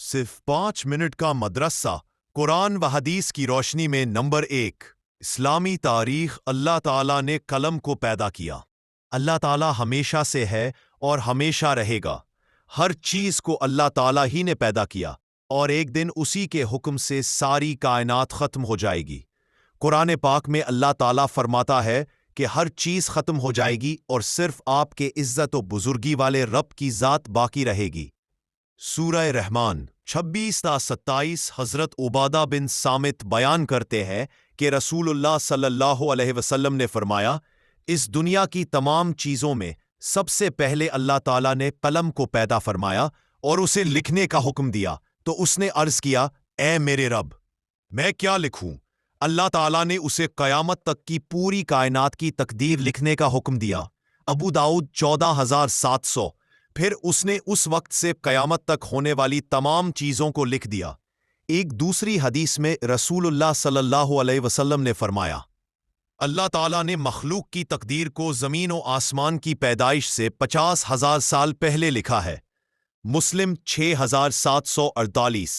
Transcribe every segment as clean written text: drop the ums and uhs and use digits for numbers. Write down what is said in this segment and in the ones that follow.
صرف 5 منٹ کا مدرسہ قرآن و حدیث کی روشنی میں نمبر 1 اسلامی تاریخ اللہ تعالیٰ نے قلم کو پیدا کیا۔ اللہ تعالیٰ ہمیشہ سے ہے اور ہمیشہ رہے گا۔ ہر چیز کو اللہ تعالیٰ ہی نے پیدا کیا اور ایک دن اسی کے حکم سے ساری کائنات ختم ہو جائے گی۔ قرآن پاک میں اللہ تعالیٰ فرماتا ہے کہ ہر چیز ختم ہو جائے گی اور صرف آپ کے عزت و بزرگی والے رب کی ذات باقی رہے گی۔ سورہ رحمان 26-27 حضرت عبادہ بن صامت بیان کرتے ہیں کہ رسول اللہ صلی اللہ علیہ وسلم نے فرمایا، اس دنیا کی تمام چیزوں میں سب سے پہلے اللہ تعالیٰ نے قلم کو پیدا فرمایا اور اسے لکھنے کا حکم دیا تو اس نے عرض کیا، اے میرے رب، میں کیا لکھوں؟ اللہ تعالیٰ نے اسے قیامت تک کی پوری کائنات کی تقدیر لکھنے کا حکم دیا۔ ابو داؤد 14,700۔ پھر اس نے اس وقت سے قیامت تک ہونے والی تمام چیزوں کو لکھ دیا۔ ایک دوسری حدیث میں رسول اللہ صلی اللہ علیہ وسلم نے فرمایا، اللہ تعالیٰ نے مخلوق کی تقدیر کو زمین و آسمان کی پیدائش سے 50,000 سال پہلے لکھا ہے۔ مسلم 6,748۔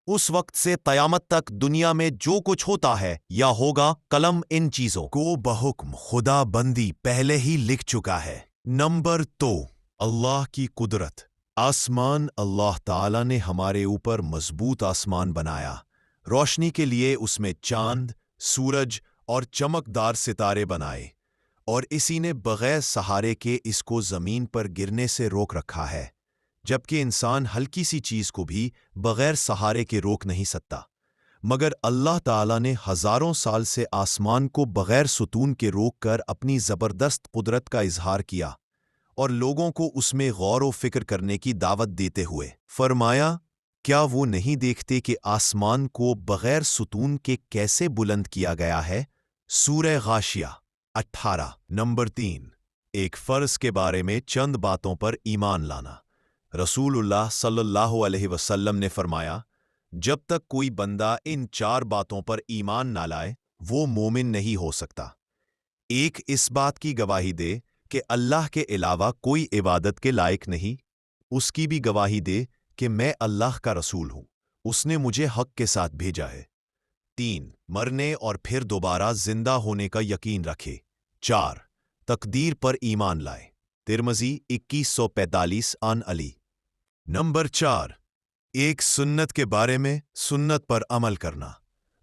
اس وقت سے قیامت تک دنیا میں جو کچھ ہوتا ہے یا ہوگا، قلم ان چیزوں کو بحکم خدا بندی پہلے ہی لکھ چکا ہے۔ نمبر 2 اللہ کی قدرت۔ آسمان، اللہ تعالیٰ نے ہمارے اوپر مضبوط آسمان بنایا۔ روشنی کے لیے اس میں چاند، سورج اور چمکدار ستارے بنائے، اور اسی نے بغیر سہارے کے اس کو زمین پر گرنے سے روک رکھا ہے، جبکہ انسان ہلکی سی چیز کو بھی بغیر سہارے کے روک نہیں سکتا۔ مگر اللہ تعالیٰ نے ہزاروں سال سے آسمان کو بغیر ستون کے روک کر اپنی زبردست قدرت کا اظہار کیا اور لوگوں کو اس میں غور و فکر کرنے کی دعوت دیتے ہوئے فرمایا، کیا وہ نہیں دیکھتے کہ آسمان کو بغیر ستون کے کیسے بلند کیا گیا ہے؟ سورہ غاشیہ 18۔ نمبر 3 ایک فرض کے بارے میں چند باتوں پر ایمان لانا۔ رسول اللہ صلی اللہ علیہ وسلم نے فرمایا، جب تک کوئی بندہ ان 4 باتوں پر ایمان نہ لائے وہ مومن نہیں ہو سکتا۔ 1 اس بات کی گواہی دے کہ اللہ کے علاوہ کوئی عبادت کے لائق نہیں، اس کی بھی گواہی دے کہ میں اللہ کا رسول ہوں، اس نے مجھے حق کے ساتھ بھیجا ہے۔ 3 مرنے اور پھر دوبارہ زندہ ہونے کا یقین رکھے۔ 4 تقدیر پر ایمان لائے۔ ترمذی 2145 عن علی۔ نمبر 4 ایک سنت کے بارے میں سنت پر عمل کرنا۔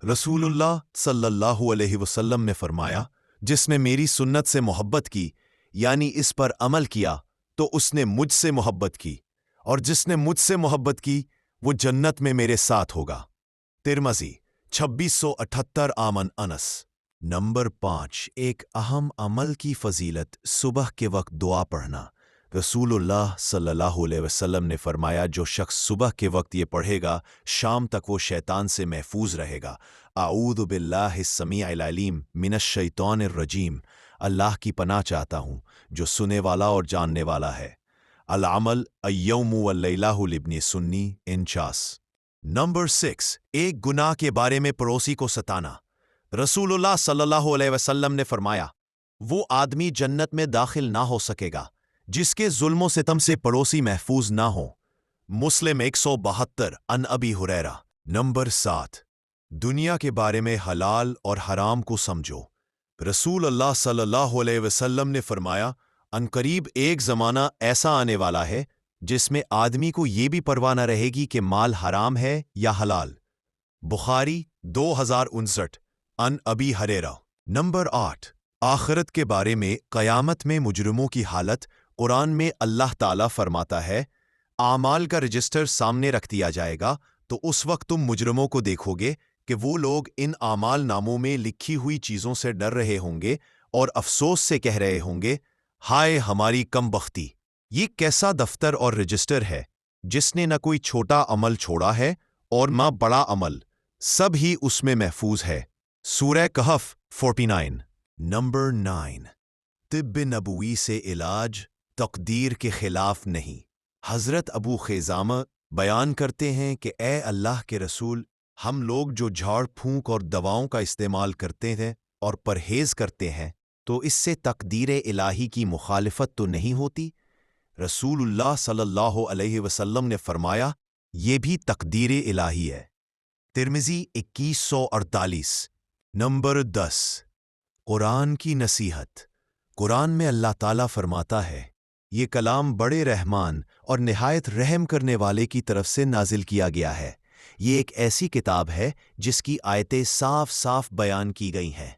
رسول اللہ صلی اللہ علیہ وسلم نے فرمایا، جس نے میری سنت سے محبت کی، یعنی اس پر عمل کیا، تو اس نے مجھ سے محبت کی، اور جس نے مجھ سے محبت کی وہ جنت میں میرے ساتھ ہوگا۔ ترمذی 2678 عن انس۔ نمبر 5 ایک اہم عمل کی فضیلت، صبح کے وقت دعا پڑھنا۔ رسول اللہ صلی اللہ علیہ وسلم نے فرمایا، جو شخص صبح کے وقت یہ پڑھے گا شام تک وہ شیطان سے محفوظ رہے گا۔ اعوذ باللہ السمیع العلیم من الشیطان الرجیم۔ اللہ کی پناہ چاہتا ہوں جو سنے والا اور جاننے والا ہے۔ العمل اليوم واللیلہ لابن سنی 49۔ نمبر 6 ایک گناہ کے بارے میں پڑوسی کو ستانا۔ رسول اللہ صلی اللہ علیہ وسلم نے فرمایا، وہ آدمی جنت میں داخل نہ ہو سکے گا جس کے ظلم و ستم سے پڑوسی محفوظ نہ ہو۔ مسلم 172 عن ابی ہریرہ۔ نمبر 7 دنیا کے بارے میں حلال اور حرام کو سمجھو۔ رسول اللہ صلی اللہ علیہ وسلم نے فرمایا، عنقریب ایک زمانہ ایسا آنے والا ہے جس میں آدمی کو یہ بھی پرواہ نہ رہے گی کہ مال حرام ہے یا حلال۔ بخاری 2059 عن ابی ہریرہ۔ نمبر 8 آخرت کے بارے میں، قیامت میں مجرموں کی حالت۔ قرآن میں اللہ تعالیٰ فرماتا ہے، اعمال کا رجسٹر سامنے رکھ دیا جائے گا تو اس وقت تم مجرموں کو دیکھو گے کہ وہ لوگ ان اعمال ناموں میں لکھی ہوئی چیزوں سے ڈر رہے ہوں گے اور افسوس سے کہہ رہے ہوں گے، ہائے ہماری کم بختی! یہ کیسا دفتر اور رجسٹر ہے جس نے نہ کوئی چھوٹا عمل چھوڑا ہے اور نہ بڑا عمل، سب ہی اس میں محفوظ ہے۔ سورہ کہف 49۔ نمبر 9 طب نبوی سے علاج تقدیر کے خلاف نہیں۔ حضرت ابو خیزامہ بیان کرتے ہیں کہ اے اللہ کے رسول، ہم لوگ جو جھاڑ پھونک اور دواؤں کا استعمال کرتے ہیں اور پرہیز کرتے ہیں تو اس سے تقدیر الہی کی مخالفت تو نہیں ہوتی؟ رسول اللہ صلی اللہ علیہ وسلم نے فرمایا، یہ بھی تقدیر الہی ہے۔ ترمذی 2148۔ نمبر 10، قرآن کی نصیحت۔ قرآن میں اللہ تعالیٰ فرماتا ہے، یہ کلام بڑے رحمان اور نہایت رحم کرنے والے کی طرف سے نازل کیا گیا ہے۔ یہ ایک ایسی کتاب ہے جس کی آیتیں صاف صاف بیان کی گئی ہیں۔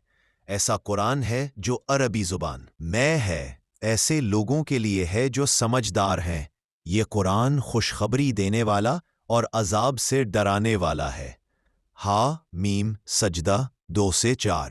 ایسا قرآن ہے جو عربی زبان میں ہے، ایسے لوگوں کے لیے ہے جو سمجھدار ہیں۔ یہ قرآن خوشخبری دینے والا اور عذاب سے ڈرانے والا ہے۔ ہا میم سجدہ 2 سے 4۔